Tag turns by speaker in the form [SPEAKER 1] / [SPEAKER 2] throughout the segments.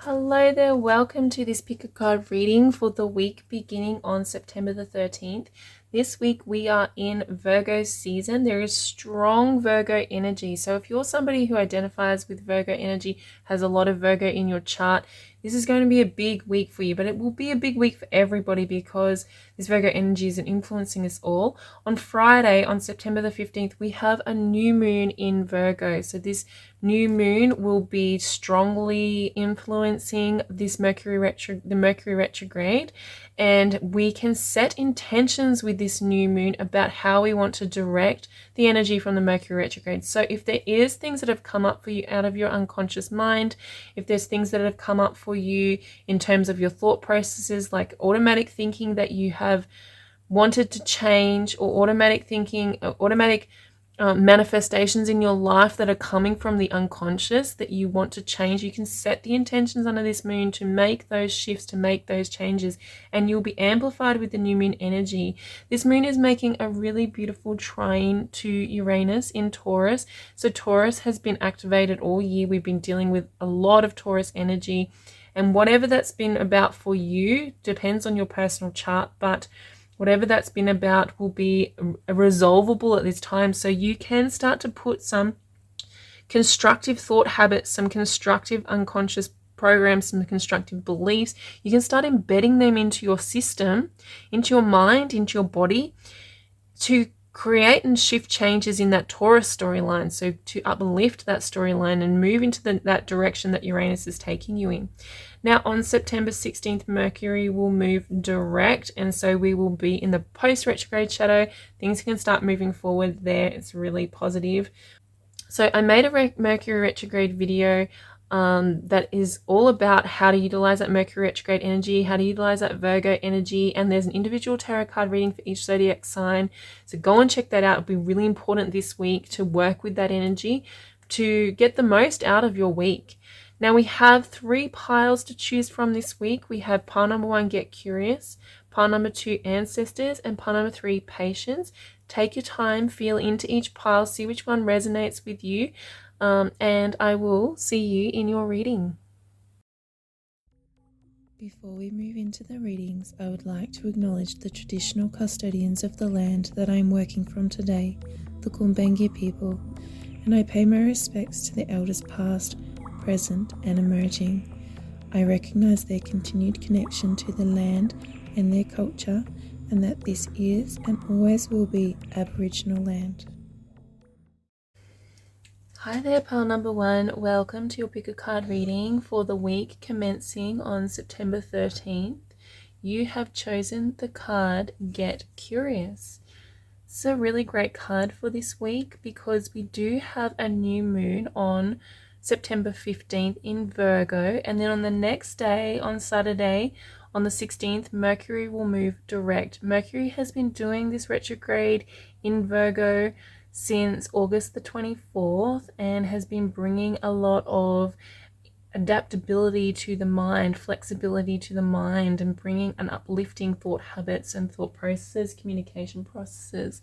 [SPEAKER 1] Hello there, welcome to this pick a card reading for the week beginning on September the 13th. This week we are in Virgo season. There is strong Virgo energy. So if you're somebody who identifies with Virgo energy, has a lot of Virgo in your chart, this is going to be a big week for you, but it will be a big week for everybody because this Virgo energy is influencing us all. On Friday, on September the 15th, we have a new moon in Virgo. So this new moon will be strongly influencing this Mercury retrograde, and we can set intentions with this new moon about how we want to direct the energy from the Mercury retrograde. So if there is things that have come up for you out of your unconscious mind, if there's things that have come up for you in terms of your thought processes, like automatic thinking that you have wanted to change, or automatic thinking, or automatic manifestations in your life that are coming from the unconscious that you want to change, you can set the intentions under this moon to make those shifts, to make those changes, and you'll be amplified with the new moon energy. This moon is making a really beautiful trine to Uranus in Taurus. So Taurus has been activated all year. We've been dealing with a lot of Taurus energy, and whatever that's been about for you depends on your personal chart, but whatever that's been about will be resolvable at this time. So you can start to put some constructive thought habits, some constructive unconscious programs, some constructive beliefs. You can start embedding them into your system, into your mind, into your body, to create and shift changes in that Taurus storyline. So to uplift that storyline and move into that direction that Uranus is taking you in. Now on September 16th, Mercury will move direct, and so we will be in the post-retrograde shadow. Things can start moving forward there. It's really positive. So I made a Mercury retrograde video that is all about how to utilize that Mercury retrograde energy, how to utilize that Virgo energy, and there's an individual tarot card reading for each zodiac sign. So go and check that out. It'll be really important this week to work with that energy to get the most out of your week. Now we have 3 piles to choose from this week. We have pile number 1, Get Curious, pile number 2, Ancestors, and pile number 3, Patience. Take your time, feel into each pile, see which one resonates with you, and I will see you in your reading.
[SPEAKER 2] Before we move into the readings, I would like to acknowledge the traditional custodians of the land that I am working from today, the Kumbengi people, and I pay my respects to the elders past, present, and emerging. I recognize their continued connection to the land and their culture, and that this is and always will be Aboriginal land.
[SPEAKER 1] Hi there, pile number 1. Welcome to your pick a card reading for the week commencing on September 13th. You have chosen the card Get Curious. It's a really great card for this week because we do have a new moon on September 15th in Virgo, and then on the next day, on Saturday, on the 16th, Mercury will move direct. Mercury has been doing this retrograde in Virgo since August the 24th and has been bringing a lot of adaptability to the mind, flexibility to the mind, and bringing an uplifting thought habits and thought processes, communication processes.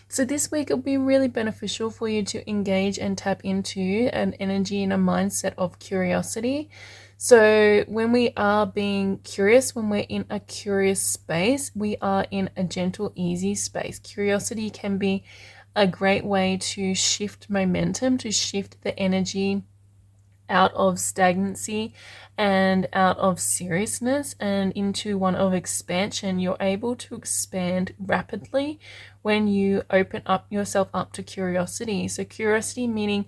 [SPEAKER 1] So this week it'll be really beneficial for you to engage and tap into an energy and a mindset of curiosity. So when we are being curious, when we're in a curious space, we are in a gentle, easy space. Curiosity can be a great way to shift momentum, to shift the energy out of stagnancy and out of seriousness and into one of expansion. You're able to expand rapidly when you open up yourself up to curiosity. So curiosity meaning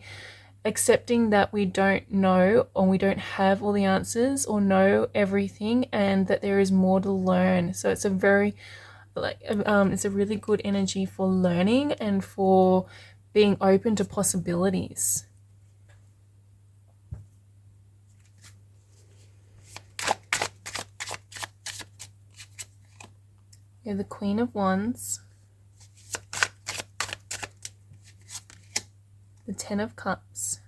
[SPEAKER 1] accepting that we don't know, or we don't have all the answers or know everything, and that there is more to learn. So it's a very it's a really good energy for learning and for being open to possibilities. You have the Queen of Wands, the Ten of Cups,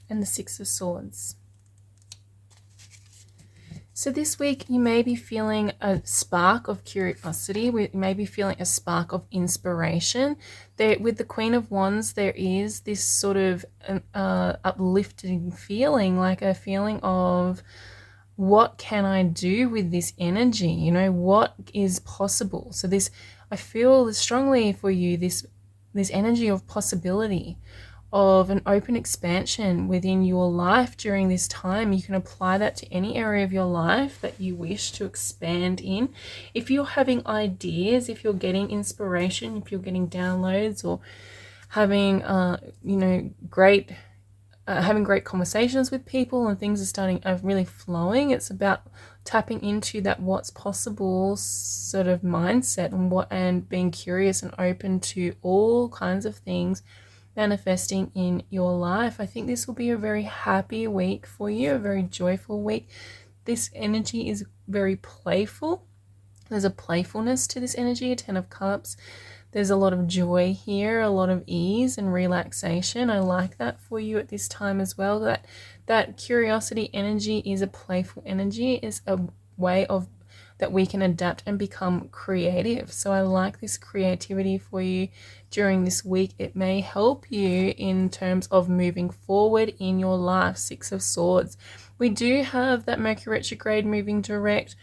[SPEAKER 1] and the Six of Swords. So this week you may be feeling a spark of curiosity, you may be feeling a spark of inspiration. There, with the Queen of Wands, there is this sort of uplifting feeling, like a feeling of, what can I do with this energy? You know, what is possible? So this, I feel strongly for you, this energy of possibility, of an open expansion within your life during this time. You can apply that to any area of your life that you wish to expand in. If you're having ideas, if you're getting inspiration, if you're getting downloads, or having having great conversations with people and things are really flowing, it's about tapping into that what's possible sort of mindset, and being curious and open to all kinds of things manifesting in your life. I think this will be a very happy week for you, a very joyful week. This energy is very playful. There's a playfulness to this energy, a 10 of Cups. There's a lot of joy here, a lot of ease and relaxation. I like that for you at this time as well. That curiosity energy is a playful energy, is a way of that we can adapt and become creative. So I like this creativity for you during this week. It may help you in terms of moving forward in your life. 6 of Swords. We do have that Mercury retrograde moving direct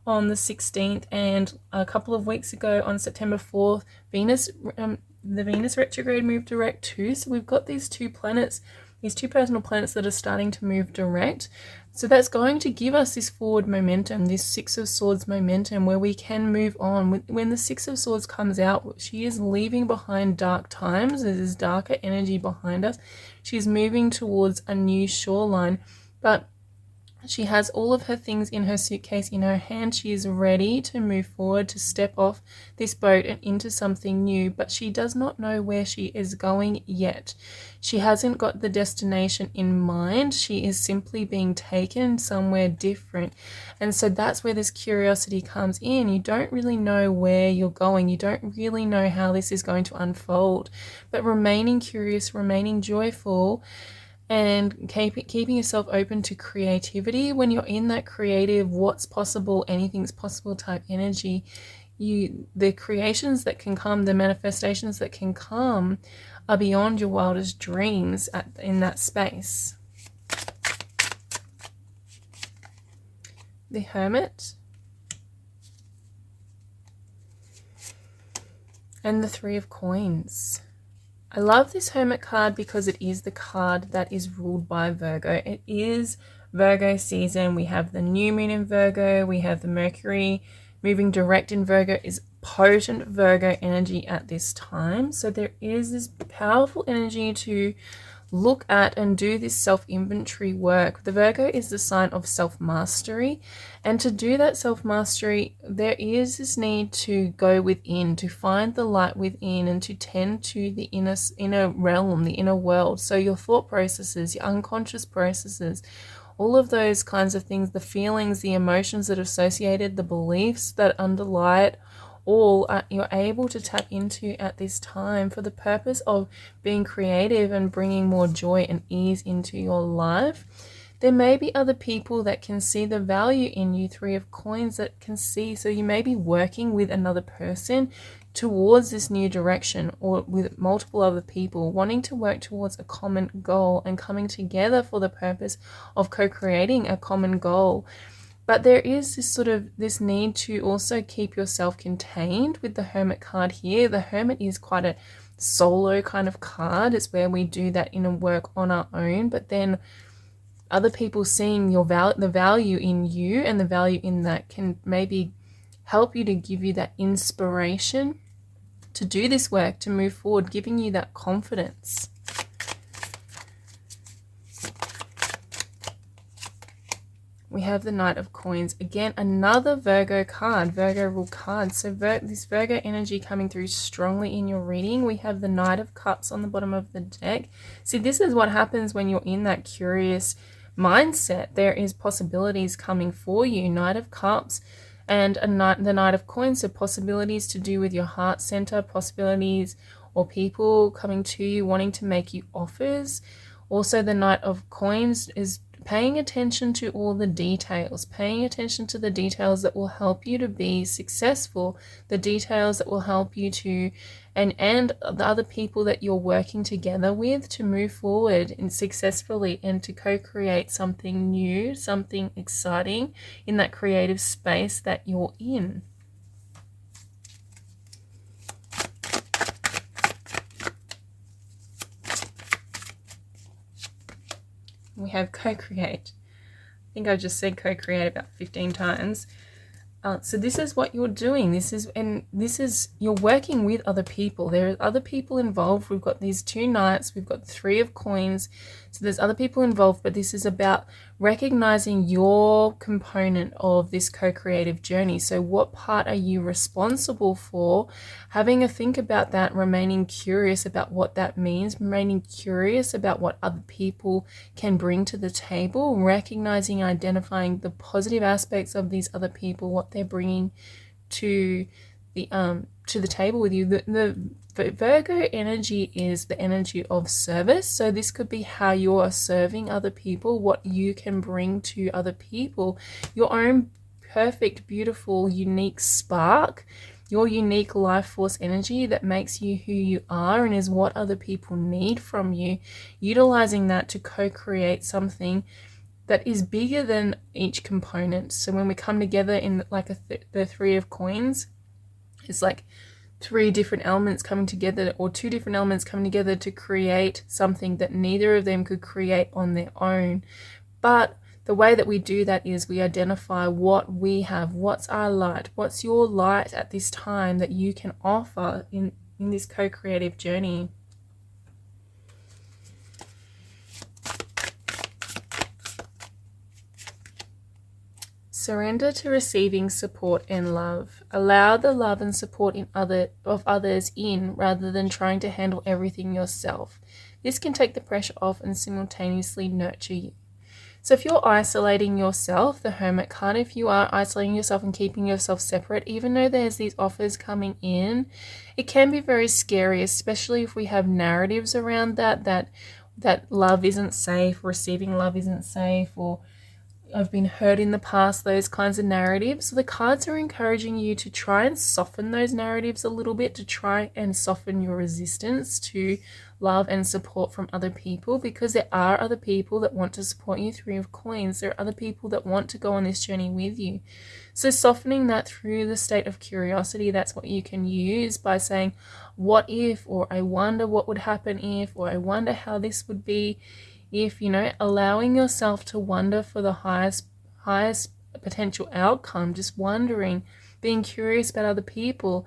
[SPEAKER 1] on the 16th, and a couple of weeks ago on September 4th, the Venus retrograde moved direct too. So we've got these two planets, these two personal planets that are starting to move direct. So that's going to give us this forward momentum, this 6 of Swords momentum, where we can move on. When the 6 of Swords comes out, she is leaving behind dark times. There's darker energy behind us. She's moving towards a new shoreline, but she has all of her things in her suitcase in her hand. She is ready to move forward, to step off this boat and into something new, but she does not know where she is going yet. She hasn't got the destination in mind. She is simply being taken somewhere different. And so that's where this curiosity comes in. You don't really know where you're going. You don't really know how this is going to unfold, but remaining curious, remaining joyful, and keeping yourself open to creativity. When you're in that creative, what's possible, anything's possible type energy, the creations that can come, the manifestations that can come, are beyond your wildest dreams in that space. The Hermit and the 3 of Coins. I love this Hermit card because it is the card that is ruled by Virgo. It is Virgo season. We have the new moon in Virgo. We have the Mercury moving direct in Virgo. Is potent Virgo energy at this time. So there is this powerful energy to look at and do this self-inventory work. The Virgo is the sign of self-mastery, and to do that self-mastery, there is this need to go within, to find the light within, and to tend to the inner realm, the inner world. So your thought processes, your unconscious processes, all of those kinds of things, the feelings, the emotions that are associated, the beliefs that underlie it, all you're able to tap into at this time for the purpose of being creative and bringing more joy and ease into your life. There may be other people that can see the value in you, 3 of Coins, that can see. So you may be working with another person towards this new direction, or with multiple other people wanting to work towards a common goal and coming together for the purpose of co-creating a common goal. But there is this need to also keep yourself contained with the Hermit card here. The Hermit is quite a solo kind of card. It's where we do that inner work on our own, but then other people seeing the value in you and the value in that can maybe help you, to give you that inspiration to do this work, to move forward, giving you that confidence. We have the Knight of Coins. Again, another Virgo card, Virgo rule card. So this Virgo energy coming through strongly in your reading. We have the Knight of Cups on the bottom of the deck. See, this is what happens when you're in that curious mindset. There is possibilities coming for you. Knight of Cups and the Knight of Coins. So possibilities to do with your heart center, possibilities or people coming to you wanting to make you offers. Also, the Knight of Coins is paying attention to all the details, paying attention to the details that will help you to be successful, the details that will help you to, and the other people that you're working together with to move forward and successfully and to co-create something new, something exciting in that creative space that you're in. We have co-create. I think I just said co-create about 15 times. So this is what you're doing. You're working with other people. There are other people involved. We've got these 2 knights. We've got 3 of coins. So there's other people involved, but this is about recognizing your component of this co-creative journey. So what part are you responsible for? Having a think about that, remaining curious about what that means, remaining curious about what other people can bring to the table, recognizing, identifying the positive aspects of these other people, what they're bringing to the table with you. The Virgo energy is the energy of service. So this could be how you are serving other people, what you can bring to other people, your own perfect, beautiful, unique spark, your unique life force energy that makes you who you are and is what other people need from you, utilizing that to co-create something that is bigger than each component. So when we come together in like the 3 of coins, it's like 3 different elements coming together, or 2 different elements coming together to create something that neither of them could create on their own. But the way that we do that is we identify what we have, what's our light, what's your light at this time that you can offer in this co-creative journey. Surrender to receiving support and love. Allow the love and support of others in rather than trying to handle everything yourself. This can take the pressure off and simultaneously nurture you. So if you're isolating yourself, the Hermit card, if you are isolating yourself and keeping yourself separate, even though there's these offers coming in, it can be very scary, especially if we have narratives around that love isn't safe, receiving love isn't safe, or I've been hurt in the past, those kinds of narratives. So the cards are encouraging you to try and soften those narratives a little bit, to try and soften your resistance to love and support from other people, because there are other people that want to support you. 3 of coins. There are other people that want to go on this journey with you. So softening that through the state of curiosity, that's what you can use by saying, what if, or I wonder what would happen if, or I wonder how this would be if, allowing yourself to wonder for the highest potential outcome, just wondering, being curious about other people,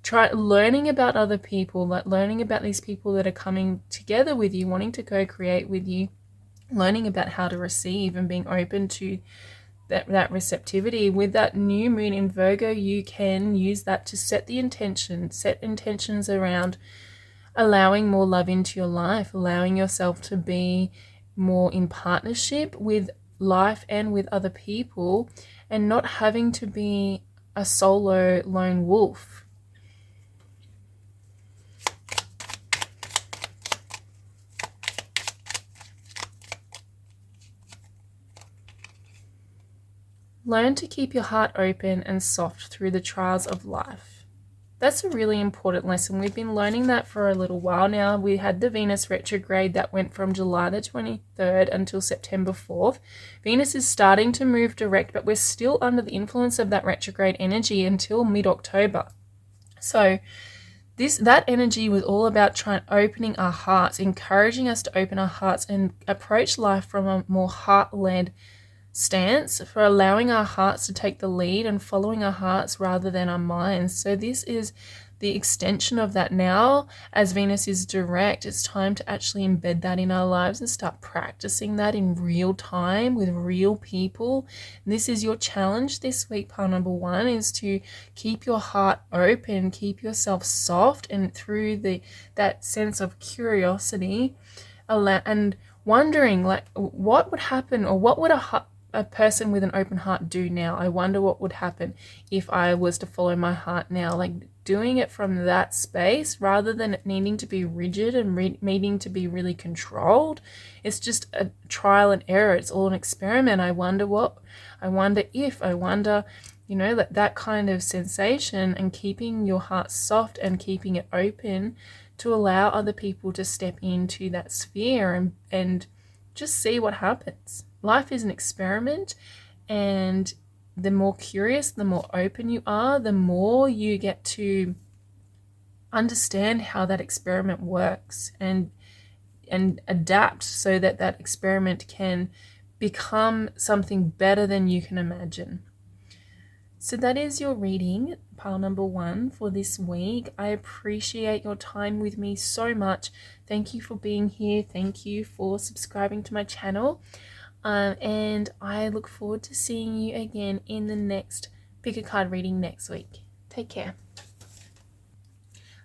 [SPEAKER 1] try learning about other people, like learning about these people that are coming together with you, wanting to co-create with you, learning about how to receive and being open to that receptivity. With that new moon in Virgo, you can use that to set intentions around allowing more love into your life, allowing yourself to be more in partnership with life and with other people, and not having to be a solo lone wolf. Learn to keep your heart open and soft through the trials of life. That's a really important lesson. We've been learning that for a little while now. We had the Venus retrograde that went from July the 23rd until September 4th. Venus is starting to move direct, but we're still under the influence of that retrograde energy until mid-October. So that energy was all about opening our hearts, encouraging us to open our hearts and approach life from a more heart-led stance, for allowing our hearts to take the lead and following our hearts rather than our minds. So this is the extension of that now. As Venus is direct, it's time to actually embed that in our lives and start practicing that in real time with real people. And this is your challenge this week. Part number 1 is to keep your heart open, keep yourself soft, and through that sense of curiosity and wondering, like, what would happen, or what would a person with an open heart do now? I wonder what would happen if I was to follow my heart now. Like, doing it from that space rather than it needing to be rigid and needing to be really controlled. It's just a trial and error. It's all an experiment. I wonder if, that kind of sensation, and keeping your heart soft and keeping it open to allow other people to step into that sphere and just see what happens. Life is an experiment, and the more curious, the more open you are, the more you get to understand how that experiment works and adapt so that that experiment can become something better than you can imagine. So that is your reading, pile number 1 for this week. I appreciate your time with me so much. Thank you for being here. Thank you for subscribing to my channel. And I look forward to seeing you again in the next pick a card reading next week. Take care.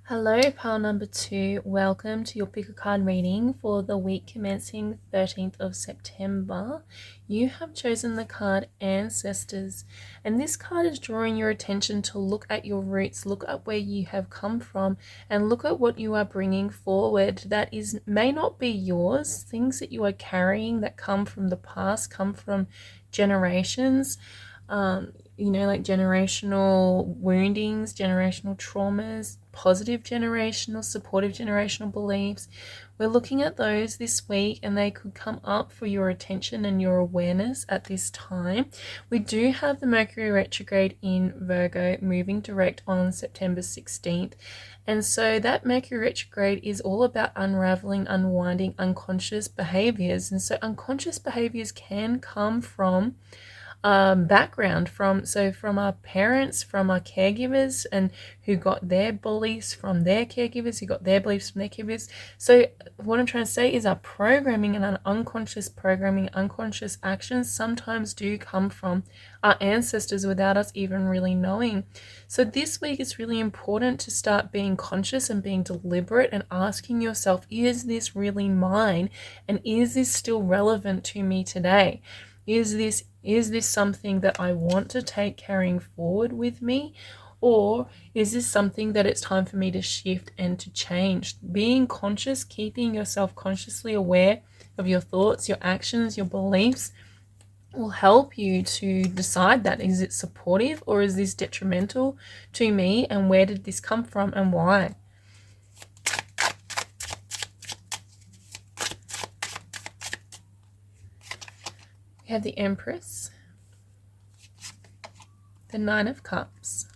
[SPEAKER 1] Hello, pile number 2. Welcome to your pick a card reading for the week commencing 13th of September. You have chosen the card Ancestors, and this card is drawing your attention to look at your roots, look at where you have come from, and look at what you are bringing forward that may not be yours, things that you are carrying that come from the past, come from generations. Like generational woundings, generational traumas, positive generational, supportive generational beliefs. We're looking at those this week, and they could come up for your attention and your awareness at this time. We do have the Mercury retrograde in Virgo moving direct on September 16th. And so that Mercury retrograde is all about unraveling, unwinding unconscious behaviors. And so unconscious behaviors can come from background from our parents, from our caregivers, and who got their beliefs from their caregivers, who got their beliefs from their caregivers. So what I'm trying to say is our programming and our unconscious programming, unconscious actions sometimes do come from our ancestors without us even really knowing. So this week it's really important to start being conscious and being deliberate and asking yourself, is this really mine? And is this still relevant to me today? Is this something that I want to take carrying forward with me? Or is this something that it's time for me to shift and to change? Being conscious, keeping yourself consciously aware of your thoughts, your actions, your beliefs will help you to decide that. Is it supportive or is this detrimental to me? And where did this come from and why? We have the Empress, the Nine of Cups,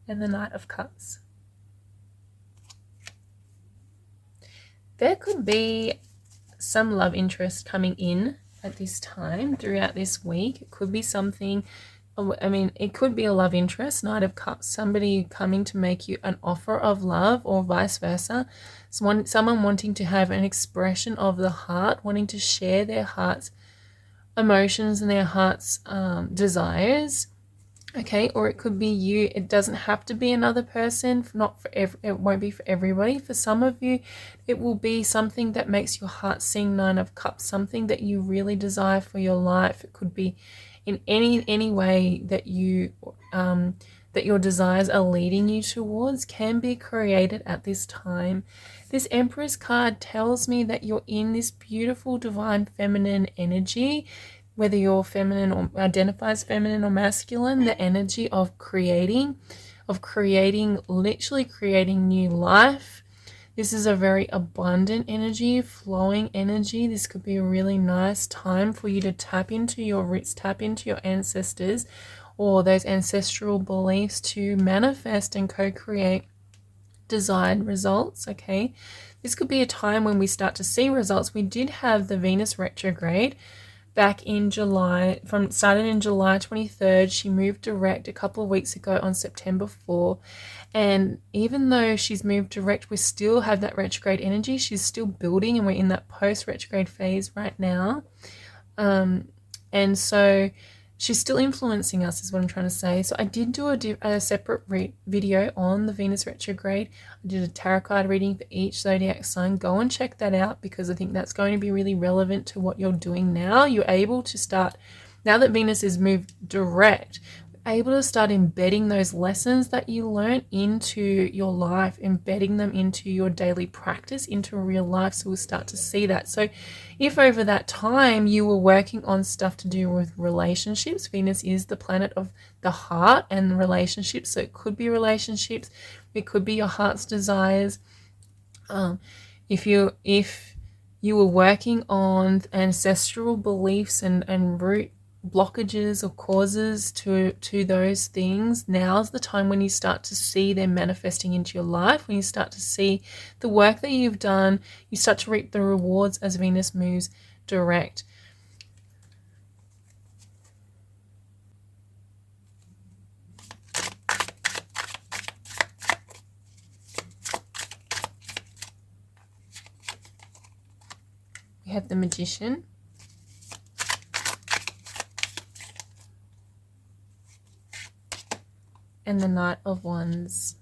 [SPEAKER 1] and the Knight of Cups. There could be some love interest coming in at this time throughout this week. It could be something, it could be a love interest, Knight of Cups, somebody coming to make you an offer of love, or vice versa. Someone wanting to have an expression of the heart, wanting to share their heart's emotions and their heart's desires. Okay, or it could be you. It doesn't have to be another person. It won't be for everybody. For some of you, it will be something that makes your heart sing, Nine of Cups, something that you really desire for your life. It could be in any way that you that your desires are leading you towards, can be created at this time. This Empress card tells me that you're in this beautiful divine feminine energy, whether you're feminine or identifies feminine or masculine, the energy of creating, literally creating new life. This is a very abundant energy, flowing energy. This could be a really nice time for you to tap into your roots, tap into your ancestors or those ancestral beliefs to manifest and co-create desired results. Okay, this could be a time when we start to see results. We did have the Venus retrograde back in July, started in July 23rd. She moved direct a couple of weeks ago on September 4. And even though she's moved direct, we still have that retrograde energy. She's still building, and we're in that post-retrograde phase right now. And so she's still influencing us, is what I'm trying to say. So I did do a separate video on the Venus retrograde. I did a tarot card reading for each zodiac sign. Go and check that out, because I think that's going to be really relevant to what you're doing now. You're able to start, now that Venus is moved direct, able to start embedding those lessons that you learn into your life, embedding them into your daily practice, into real life. So we'll start to see that. So if over that time you were working on stuff to do with relationships, Venus is the planet of the heart and relationships. So it could be relationships, it could be your heart's desires. If you were working on ancestral beliefs and root blockages or causes to those things, now's the time when you start to see them manifesting into your life, when you start to see the work that you've done, you start to reap the rewards as Venus moves direct. We have the Magician, and the Knight of Wands.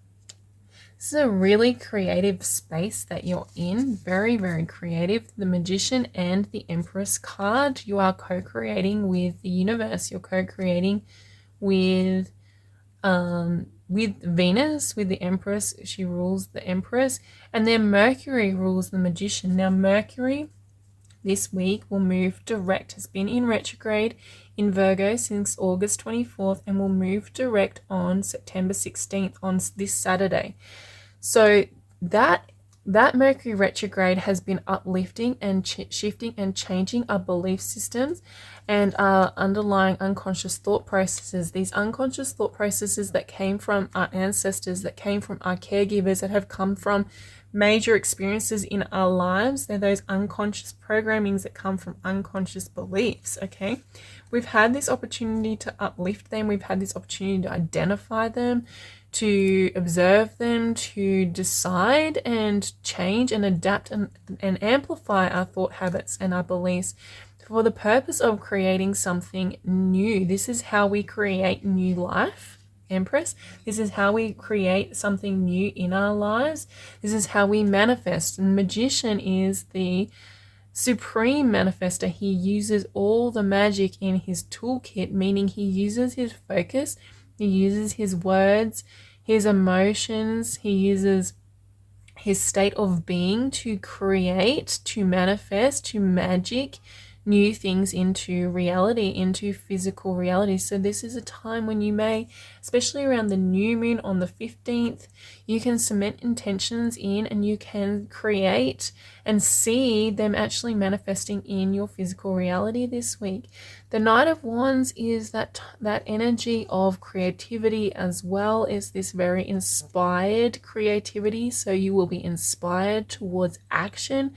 [SPEAKER 1] This is a really creative space that you're in, very, very creative. The Magician and the Empress card, you are co-creating with the universe. You're co-creating with Venus, with the Empress. She rules the Empress, and then Mercury rules the Magician. Now Mercury this week will move direct, has been in retrograde in Virgo since August 24th, and will move direct on September 16th, on this Saturday. So that Mercury retrograde has been uplifting and shifting and changing our belief systems and our underlying unconscious thought processes. These unconscious thought processes that came from our ancestors, that came from our caregivers, that have come from major experiences in our lives. They're those unconscious programmings that come from unconscious beliefs, okay? We've had this opportunity to uplift them. We've had this opportunity to identify them, to observe them, to decide and change and adapt and amplify our thought habits and our beliefs for the purpose of creating something new. This is how we create new life, Empress. This is how we create something new in our lives. This is how we manifest. And Magician is the supreme manifester. He uses all the magic in his toolkit, meaning he uses his focus, he uses his words, his emotions, he uses his state of being to create, to manifest, to magic new things into reality, into physical reality. So this is a time when you may, especially around the new moon on the 15th, you can cement intentions in, and you can create and see them actually manifesting in your physical reality this week. The Knight of Wands is that energy of creativity, as well as this very inspired creativity. So you will be inspired towards action,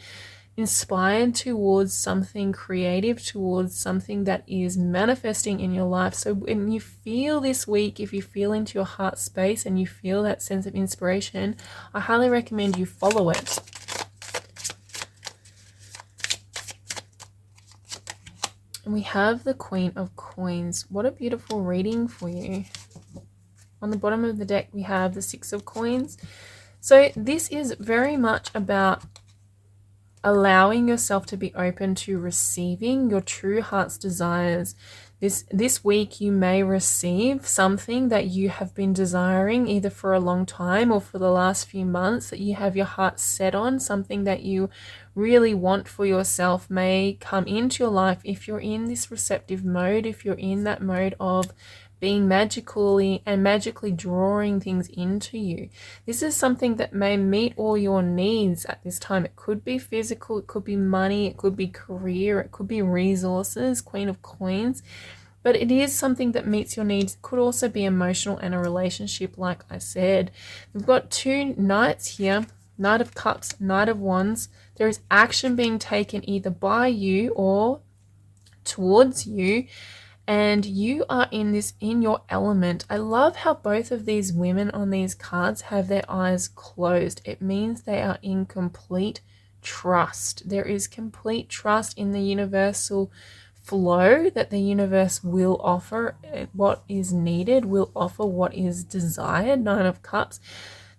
[SPEAKER 1] inspired towards something creative, towards something that is manifesting in your life. So when you feel this week, if you feel into your heart space and you feel that sense of inspiration, I highly recommend you follow it. And we have the Queen of Coins. What a beautiful reading for you. On the bottom of the deck, we have the Six of Coins. So this is very much about allowing yourself to be open to receiving your true heart's desires. This week you may receive something that you have been desiring either for a long time or for the last few months, that you have your heart set on. Something that you really want for yourself may come into your life if you're in this receptive mode, if you're in that mode of being magically drawing things into you. This is something that may meet all your needs at this time. It could be physical, it could be money, it could be career, it could be resources, Queen of Coins. But it is something that meets your needs. It could also be emotional and a relationship, like I said. We've got two knights here, Knight of Cups, Knight of Wands. There is action being taken either by you or towards you, and you are in your element. I love how both of these women on these cards have their eyes closed. It means they are in complete trust. There is complete trust in the universal flow that the universe will offer what is needed, will offer what is desired. Nine of Cups.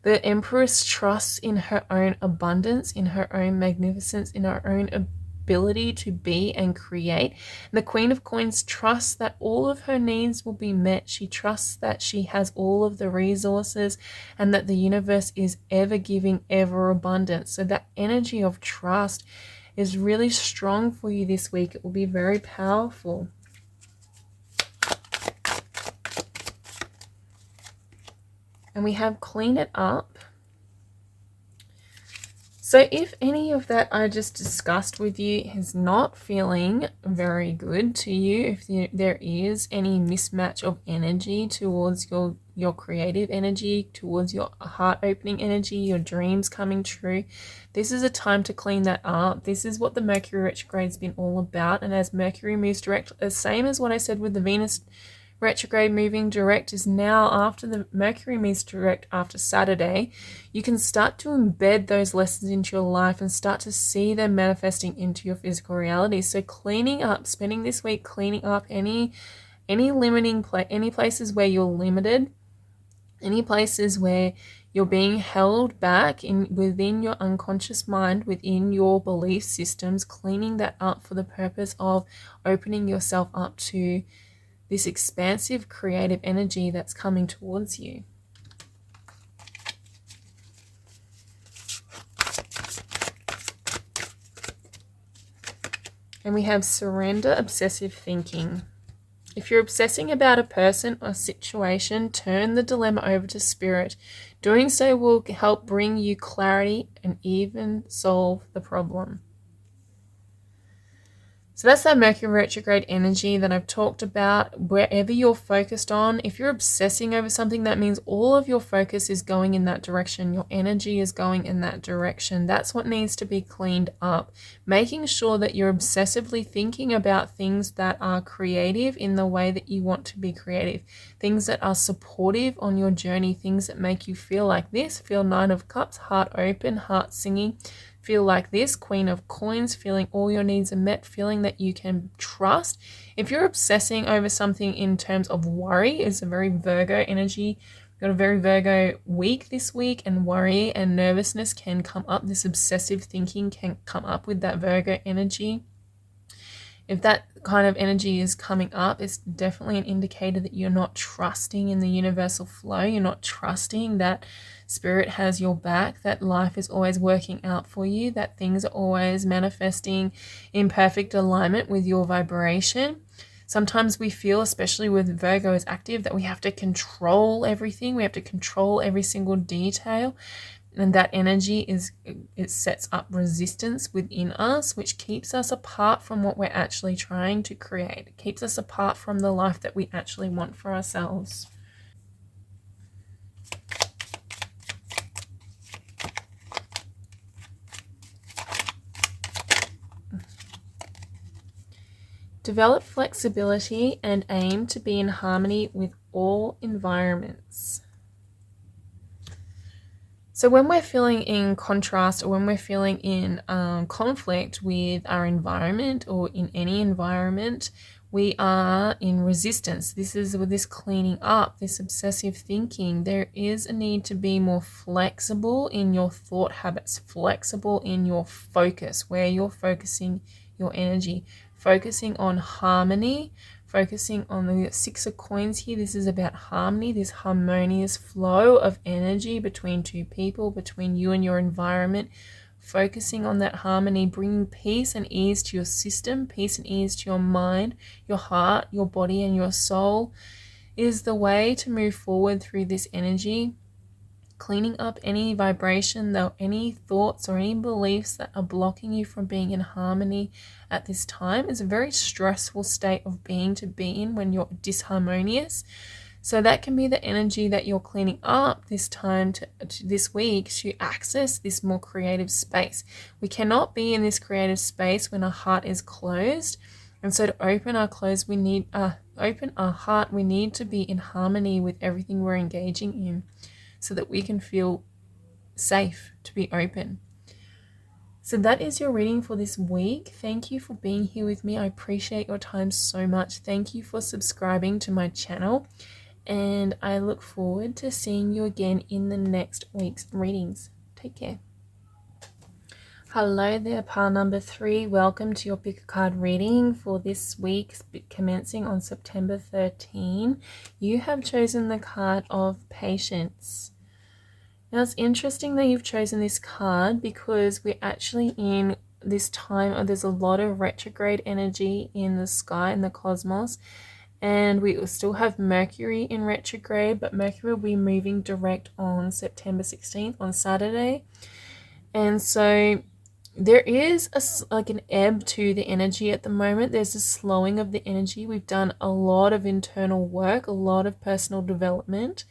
[SPEAKER 1] The Empress trusts in her own abundance, in her own magnificence, in her own ability to be and create. And the Queen of Coins trusts that all of her needs will be met. She trusts that she has all of the resources and that the universe is ever giving, ever abundant. So that energy of trust is really strong for you this week. It will be very powerful. And we have clean it up. So if any of that I just discussed with you is not feeling very good to you, if there is any mismatch of energy towards your creative energy, towards your heart opening energy, your dreams coming true, this is a time to clean that up. This is what the Mercury retrograde has been all about. And as Mercury moves direct, the same as what I said with the Venus retrograde moving direct, is now after the Mercury moves direct after Saturday, you can start to embed those lessons into your life and start to see them manifesting into your physical reality. So cleaning up, spending this week cleaning up any limiting any places where you're limited, any places where you're being held back within your unconscious mind, within your belief systems, cleaning that up for the purpose of opening yourself up to this expansive creative energy that's coming towards you. And we have surrender obsessive thinking. If you're obsessing about a person or situation, turn the dilemma over to spirit. Doing so will help bring you clarity and even solve the problem. So that's that Mercury retrograde energy that I've talked about. Wherever you're focused on, if you're obsessing over something, that means all of your focus is going in that direction. Your energy is going in that direction. That's what needs to be cleaned up. Making sure that you're obsessively thinking about things that are creative in the way that you want to be creative. Things that are supportive on your journey. Things that make you feel like this. Feel Nine of Cups, heart open, heart singing. Feel like this, Queen of Coins, feeling all your needs are met, feeling that you can trust. If you're obsessing over something in terms of worry, it's a very Virgo energy. We've got a very Virgo week this week, and worry and nervousness can come up. This obsessive thinking can come up with that Virgo energy. If that kind of energy is coming up, it's definitely an indicator that you're not trusting in the universal flow. You're not trusting that spirit has your back, that life is always working out for you, that things are always manifesting in perfect alignment with your vibration. Sometimes we feel, especially with Virgo is active, that we have to control everything. We have to control every single detail. And that energy it sets up resistance within us, which keeps us apart from what we're actually trying to create. It keeps us apart from the life that we actually want for ourselves. Develop flexibility and aim to be in harmony with all environments. So when we're feeling in contrast, or when we're feeling in conflict with our environment, or in any environment, we are in resistance. This is with this cleaning up, this obsessive thinking. There is a need to be more flexible in your thought habits, flexible in your focus, where you're focusing your energy, focusing on harmony, focusing on the Six of Coins here. This is about harmony, this harmonious flow of energy between two people, between you and your environment. Focusing on that harmony, bringing peace and ease to your system, peace and ease to your mind, your heart, your body, and your soul is the way to move forward through this energy. Cleaning up any vibration, though, any thoughts or any beliefs that are blocking you from being in harmony at this time is a very stressful state of being to be in when you're disharmonious. So that can be the energy that you're cleaning up this time, to this week, to access this more creative space. We cannot be in this creative space when our heart is closed. And so to open our close, we need open our heart. We need to be in harmony with everything we're engaging in, so that we can feel safe to be open. So that is your reading for this week. Thank you for being here with me. I appreciate your time so much. Thank you for subscribing to my channel, and I look forward to seeing you again in the next week's readings. Take care. Hello there, pile number 3. Welcome to your pick a card reading for this week, commencing on September 13. You have chosen the card of Patience. Now, it's interesting that you've chosen this card because we're actually in this time, there's a lot of retrograde energy in the sky, in the cosmos, and we will still have Mercury in retrograde, but Mercury will be moving direct on September 16th, on Saturday. And so there is like an ebb to the energy at the moment. There's a slowing of the energy. We've done a lot of internal work, a lot of personal development.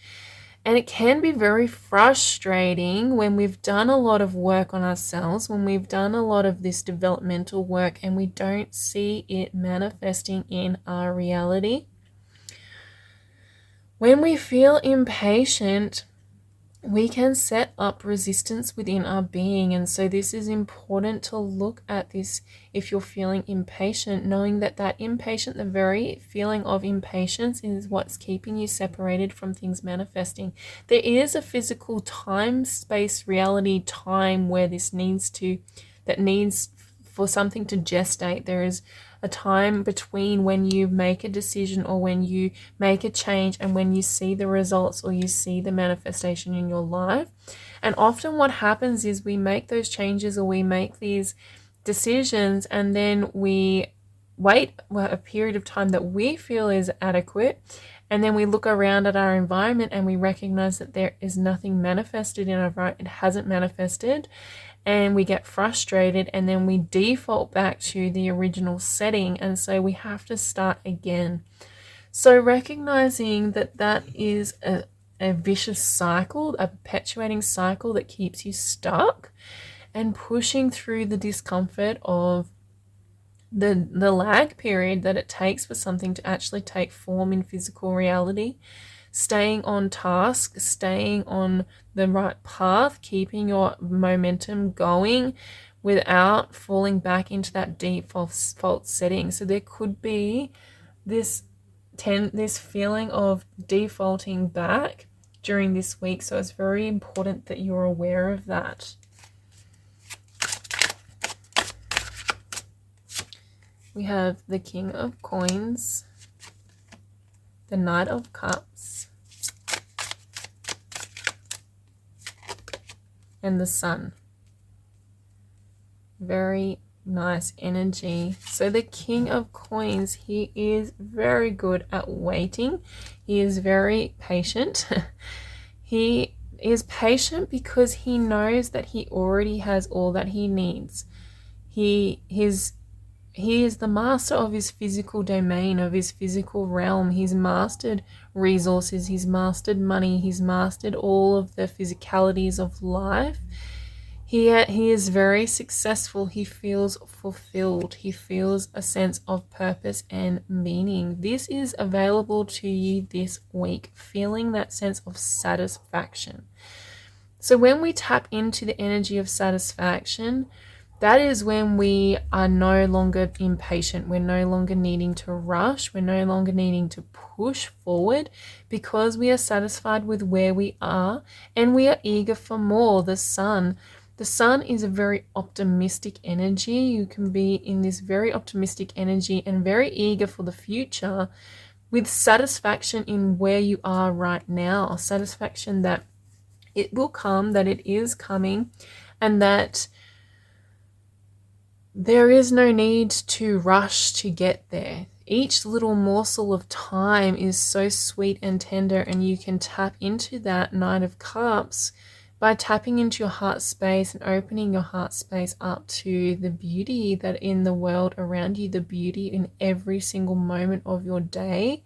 [SPEAKER 1] And it can be very frustrating when we've done a lot of work on ourselves, when we've done a lot of this developmental work and we don't see it manifesting in our reality. When we feel impatient, we can set up resistance within our being. And so this is important to look at this if you're feeling impatient, knowing that the very feeling of impatience is what's keeping you separated from things manifesting. There is a physical time, space, reality, time where this needs for something to gestate. There is a time between when you make a decision or when you make a change and when you see the results or you see the manifestation in your life. And often what happens is we make those changes or we make these decisions and then we wait a period of time that we feel is adequate, and then we look around at our environment and we recognize that there is nothing manifested in our environment. It hasn't manifested. And we get frustrated and then we default back to the original setting. And so we have to start again. So recognizing that is a vicious cycle, a perpetuating cycle that keeps you stuck, and pushing through the discomfort of the lag period that it takes for something to actually take form in physical reality. Staying on task, staying on the right path, keeping your momentum going without falling back into that default setting. So there could be this feeling of defaulting back during this week. So it's very important that you're aware of that. We have the King of Coins, the Knight of Cups, and the Sun. Very nice energy. So the King of Coins, he is very good at waiting. He is very patient. He is patient because he knows that he already has all that he needs. He is the master of his physical domain, of his physical realm. He's mastered resources, he's mastered money, he's mastered all of the physicalities of life. He is very successful. He feels fulfilled. He feels a sense of purpose and meaning. This is available to you this week, feeling that sense of satisfaction. So when we tap into the energy of satisfaction, that is when we are no longer impatient. We're no longer needing to rush. We're no longer needing to push forward because we are satisfied with where we are and we are eager for more. The Sun is a very optimistic energy. You can be in this very optimistic energy and very eager for the future with satisfaction in where you are right now. Satisfaction that it will come, that it is coming, and that there is no need to rush to get there. Each little morsel of time is so sweet and tender, and you can tap into that Knight of Cups by tapping into your heart space and opening your heart space up to the beauty that in the world around you, the beauty in every single moment of your day.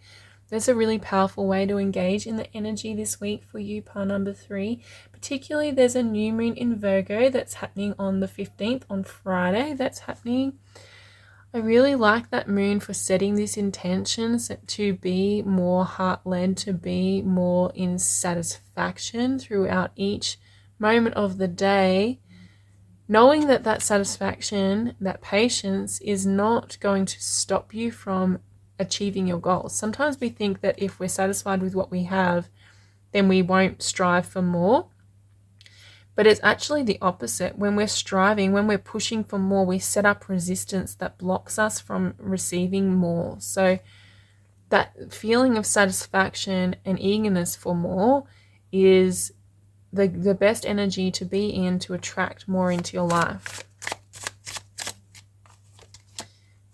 [SPEAKER 1] That's a really powerful way to engage in the energy this week for you, pile number 3. Particularly, there's a new moon in Virgo that's happening on the 15th, on Friday. That's happening. I really like that moon for setting this intention to be more heart-led, to be more in satisfaction throughout each moment of the day, knowing that that satisfaction, that patience is not going to stop you from achieving your goals. Sometimes we think that if we're satisfied with what we have, then we won't strive for more. But it's actually the opposite. When we're striving, when we're pushing for more, we set up resistance that blocks us from receiving more. So that feeling of satisfaction and eagerness for more is the best energy to be in to attract more into your life.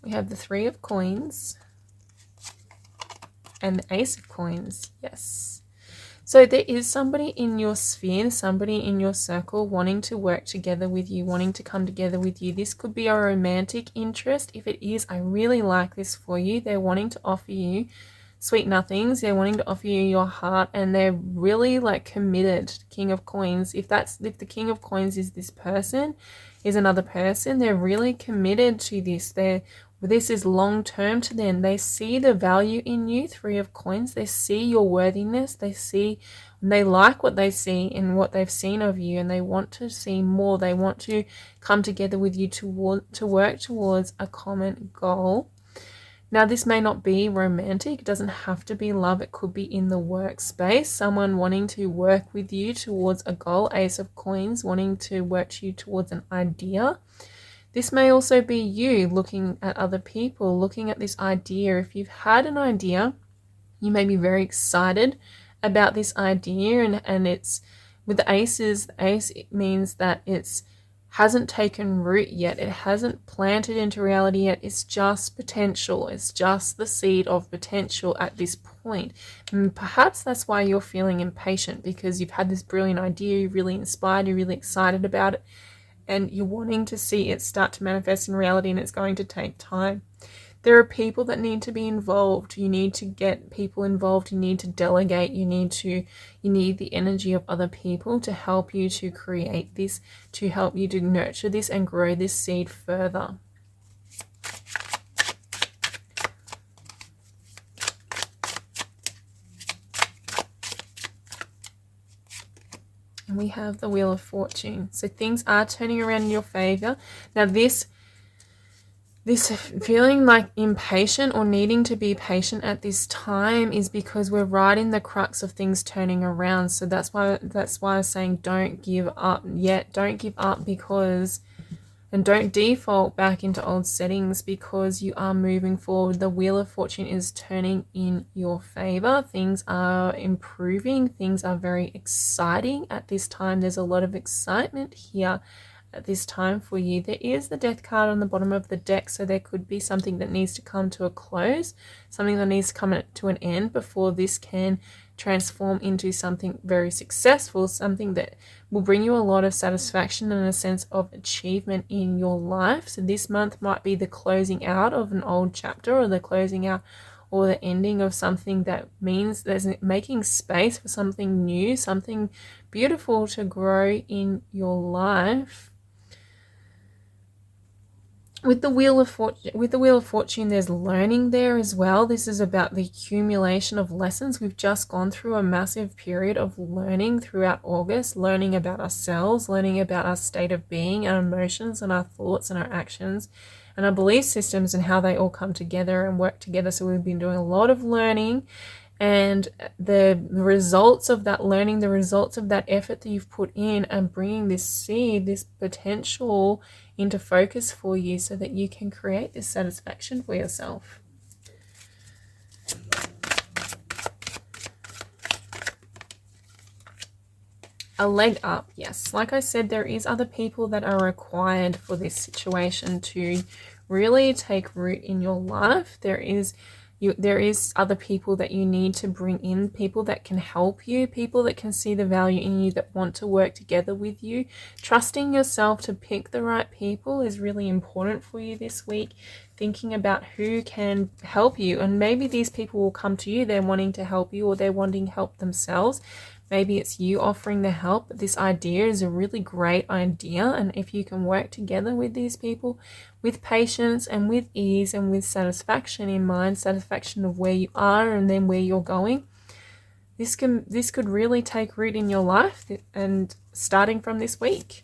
[SPEAKER 1] We have the Three of Coins and the Ace of Coins. Yes. So there is somebody in your sphere, somebody in your circle wanting to work together with you, wanting to come together with you. This could be a romantic interest. If it is, I really like this for you. They're wanting to offer you sweet nothings. They're wanting to offer you your heart, and they're really like committed. King of Coins. If the King of Coins is this person, is another person, they're really committed to this. This is long term to them. They see the value in you, Three of Coins. They see your worthiness. They like what they see and what they've seen of you, and they want to see more. They want to come together with you to work towards a common goal. Now, this may not be romantic. It doesn't have to be love. It could be in the workspace. Someone wanting to work with you towards a goal. Ace of Coins, wanting to work you towards an idea. This may also be you looking at other people, looking at this idea. If you've had an idea, you may be very excited about this idea, and it's with the aces. The ace, it means that it's hasn't taken root yet. It hasn't planted into reality yet. It's just potential. It's just the seed of potential at this point. And perhaps that's why you're feeling impatient, because you've had this brilliant idea, you're really inspired, you're really excited about it, and you're wanting to see it start to manifest in reality, and it's going to take time. There are people that need to be involved. You need to get people involved. You need to delegate. You need the energy of other people to help you to create this, to help you to nurture this and grow this seed further. And we have the Wheel of Fortune. So things are turning around in your favor. Now this feeling like impatient or needing to be patient at this time is because we're right in the crux of things turning around. So that's why I'm saying don't give up yet. Don't give up and don't default back into old settings, because you are moving forward. The Wheel of Fortune is turning in your favor. Things are improving. Things are very exciting at this time. There's a lot of excitement here at this time for you. There is the Death card on the bottom of the deck, so there could be something that needs to come to a close, something that needs to come to an end before this can transform into something very successful, something that will bring you a lot of satisfaction and a sense of achievement in your life. So this month might be the closing out of an old chapter, or the closing out or the ending of something that means there's making space for something new, something beautiful to grow in your life. With the Wheel of Fortune, there's learning there as well. This is about the accumulation of lessons. We've just gone through a massive period of learning throughout August, learning about ourselves, learning about our state of being, our emotions and our thoughts and our actions and our belief systems, and how they all come together and work together. So we've been doing a lot of learning, and the results of that learning, the results of that effort that you've put in, and bringing this seed, this potential into focus for you, so that you can create this satisfaction for yourself. A leg up, yes. Like I said, there is other people that are required for this situation to really take root in your life. There is other people that you need to bring in, people that can help you, people that can see the value in you, that want to work together with you. Trusting yourself to pick the right people is really important for you this week. Thinking about who can help you, and maybe these people will come to you. They're wanting to help you, or they're wanting help themselves. Maybe it's you offering the help. This idea is a really great idea, and if you can work together with these people with patience and with ease and with satisfaction in mind, satisfaction of where you are and then where you're going, this could really take root in your life, and starting from this week.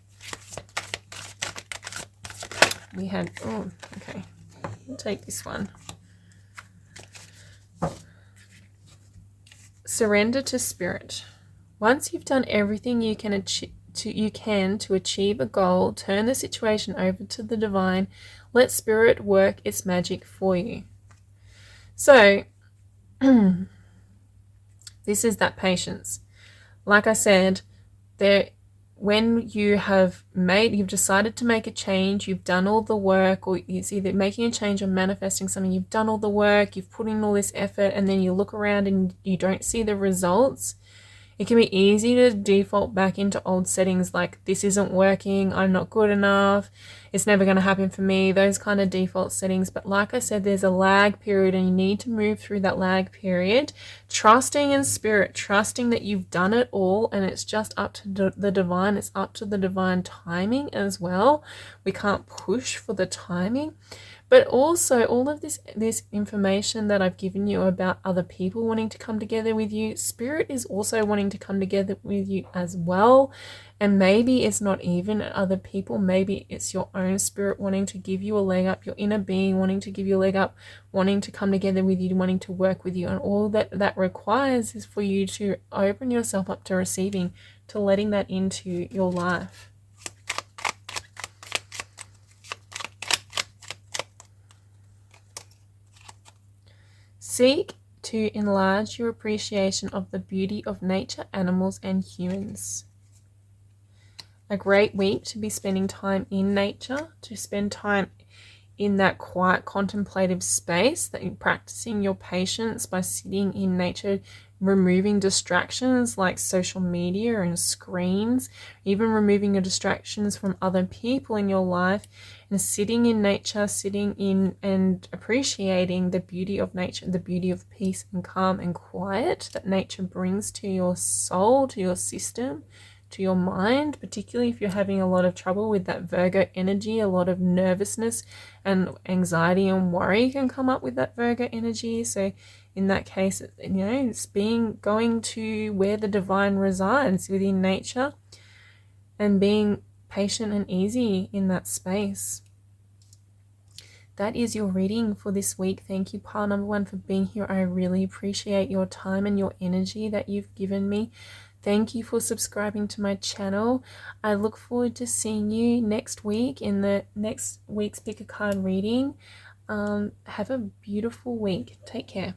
[SPEAKER 1] we had, oh, okay, we'll take this one. Surrender to spirit. Once you've done everything you can to achieve a goal, turn the situation over to the divine. Let spirit work its magic for you. So, this is that patience. Like I said, when you've decided to make a change, you've done all the work, or it's either making a change or manifesting something, you've done all the work, you've put in all this effort, and then you look around and you don't see the results. It can be easy to default back into old settings like, this isn't working, I'm not good enough, it's never going to happen for me, those kind of default settings. But like I said, there's a lag period and you need to move through that lag period, trusting in spirit, trusting that you've done it all and it's just up to the divine. It's up to the divine timing as well. We can't push for the timing. But also all of this information that I've given you about other people wanting to come together with you, spirit is also wanting to come together with you as well. And maybe it's not even other people, maybe it's your own spirit wanting to give you a leg up, your inner being wanting to give you a leg up, wanting to come together with you, wanting to work with you. And all that requires is for you to open yourself up to receiving, to letting that into your life. Seek to enlarge your appreciation of the beauty of nature, animals, and humans. A great week to be spending time in nature, to spend time in that quiet contemplative space, that you're practicing your patience by sitting in nature, removing distractions like social media and screens, even removing your distractions from other people in your life, and sitting in nature, sitting in and appreciating the beauty of nature, the beauty of peace and calm and quiet that nature brings to your soul, to your system, to your mind, particularly if you're having a lot of trouble with that Virgo energy. A lot of nervousness and anxiety and worry can come up with that Virgo energy. So in that case, it's going to where the divine resides within nature and being patient and easy in that space. That is your reading for this week. Thank you, pile number 1, for being here. I really appreciate your time and your energy that you've given me. Thank you for subscribing to my channel. I look forward to seeing you next week in the next week's Pick a Card reading. Have a beautiful week. Take care.